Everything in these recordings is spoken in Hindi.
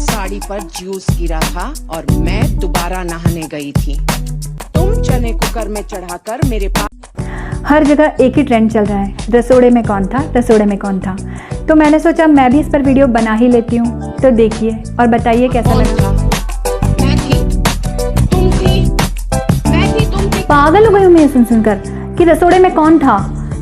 साड़ी पर जूस गिरा था और मैं दोबारा नहाने गई थी। तुम चने कुकर में चढ़ाकर मेरे पास। हर जगह एक ही ट्रेंड चल रहा है, रसोड़े में कौन था, रसोड़े में कौन था। तो मैंने सोचा मैं भी इस पर वीडियो बना ही लेती हूँ। तो देखिए और बताइए कैसा लगा। मैं थी, तुम थी, मैं थी, तुम थी। पागल हो गई हूँ मैं सुन सुनकर कि रसोड़े में कौन था।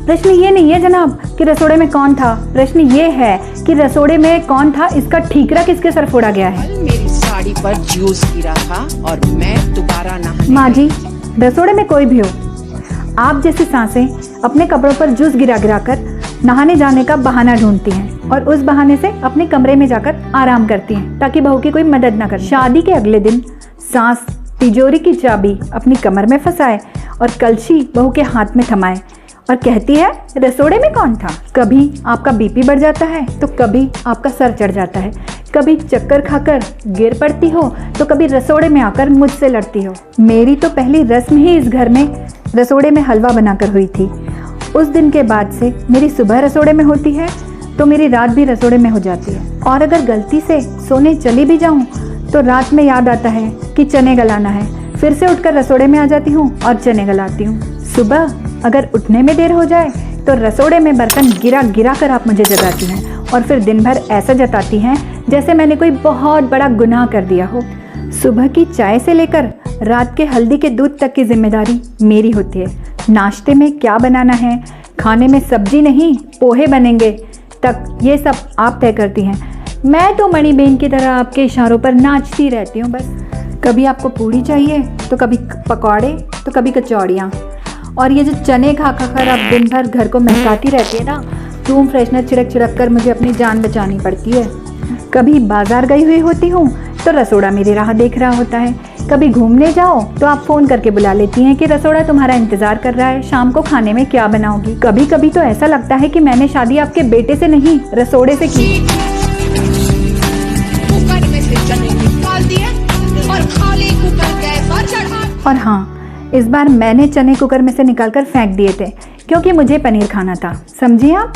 प्रश्न ये नहीं है जनाब कि रसोड़े में कौन था, प्रश्न ये है कि रसोड़े में कौन था, इसका ठीकरा किसके सर फोड़ा गया है। कल मेरी साड़ी पर जूस गिरा था और मैं दोबारा नहाने माँ जी, गई थी। रसोड़े में कोई भी हो, आप जैसी सांसें अपने कपड़ों पर जूस गिरा गिरा कर नहाने जाने का बहाना ढूंढती हैं और उस बहाने से अपने कमरे में जाकर आराम करती हैं ताकि बहू की कोई मदद ना करे। शादी के अगले दिन सास तिजोरी की चाबी अपनी कमर में फंसाए और कलछी बहू के हाथ में थमाए और कहती है रसोड़े में कौन था। कभी आपका बीपी बढ़ जाता है तो कभी आपका सर चढ़ जाता है, कभी चक्कर खाकर गिर पड़ती हो तो कभी रसोड़े में आकर मुझसे लड़ती हो। मेरी तो पहली रस्म ही इस घर में रसोड़े में हलवा बनाकर हुई थी। उस दिन के बाद से मेरी सुबह रसोड़े में होती है तो मेरी रात भी रसोड़े में हो जाती है। और अगर गलती से सोने चली भी जाऊं तो रात में याद आता है कि चने गलाना है, फिर से उठकर रसोड़े में आ जाती हूँ और चने गलाती हूँ। सुबह अगर उठने में देर हो जाए तो रसोड़े में बर्तन गिरा गिरा कर आप मुझे जगाती हैं और फिर दिन भर ऐसा जताती हैं जैसे मैंने कोई बहुत बड़ा गुनाह कर दिया हो। सुबह की चाय से लेकर रात के हल्दी के दूध तक की जिम्मेदारी मेरी होती है। नाश्ते में क्या बनाना है, खाने में सब्जी नहीं पोहे बनेंगे तक ये सब आप तय करती हैं। मैं तो मणिबेन की तरह आपके इशारों पर नाचती रहती हूँ बस। कभी आपको पूड़ी चाहिए तो कभी पकौड़े तो कभी कचौड़ियाँ। और ये जो चने खा खा कर आप दिन भर घर को महकाती रहती है ना, रूम फ्रेशनर छिड़क छिड़क कर मुझे अपनी जान बचानी पड़ती है। कभी बाजार गई हुई होती हूँ तो रसोड़ा मेरी राह देख रहा होता है। कभी घूमने जाओ तो आप फ़ोन करके बुला लेती हैं कि रसोड़ा तुम्हारा इंतज़ार कर रहा है, शाम को खाने में क्या बनाओगी। कभी कभी तो ऐसा लगता है कि मैंने शादी आपके बेटे से नहीं रसोड़े से की। कुकर में से चने निकाल दिए और खाली कुकर गैस पर चढ़ा। और हाँ, इस बार मैंने चने कुकर में से निकालकर फेंक दिए थे क्योंकि मुझे पनीर खाना था। समझिए आप।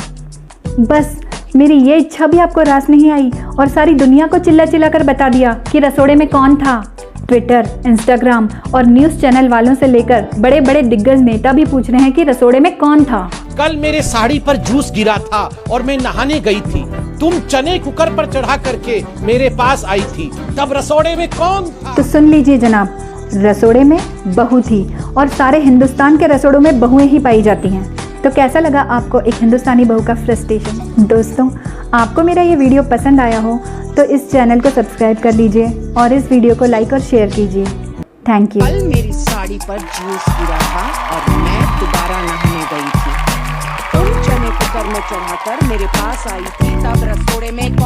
बस मेरी ये इच्छा भी आपको रास नहीं आई और सारी दुनिया को चिल्ला चिल्ला कर बता दिया कि रसोड़े में कौन था। ट्विटर, इंस्टाग्राम और न्यूज़ चैनल वालों से लेकर बड़े बड़े दिग्गज नेता भी पूछ रहे हैं कि रसोड़े में कौन था। कल मेरे साड़ी पर जूस गिरा था और मैं नहाने गई थी। तुम चने कुकर पर चढ़ा करके मेरे पास आई थी, तब रसोड़े में कौन था? तो सुन लीजिए जनाब, रसोड़े में बहू थी और सारे हिंदुस्तान के रसोड़ों में बहुएं ही पाई जाती हैं। तो कैसा लगा आपको एक हिंदुस्तानी बहू का फ्रस्ट्रेशन। दोस्तों, आपको मेरा ये वीडियो पसंद आया हो तो इस चैनल को सब्सक्राइब कर लीजिए और इस वीडियो को लाइक और शेयर कीजिए। Thank you. कल मेरी साड़ी पर जूस गिरा था और मैं दोबारा नहाने गई थी। तुम चने कुकर में चढ़ाकर मेरे पास आई थी, तब रसोड़े में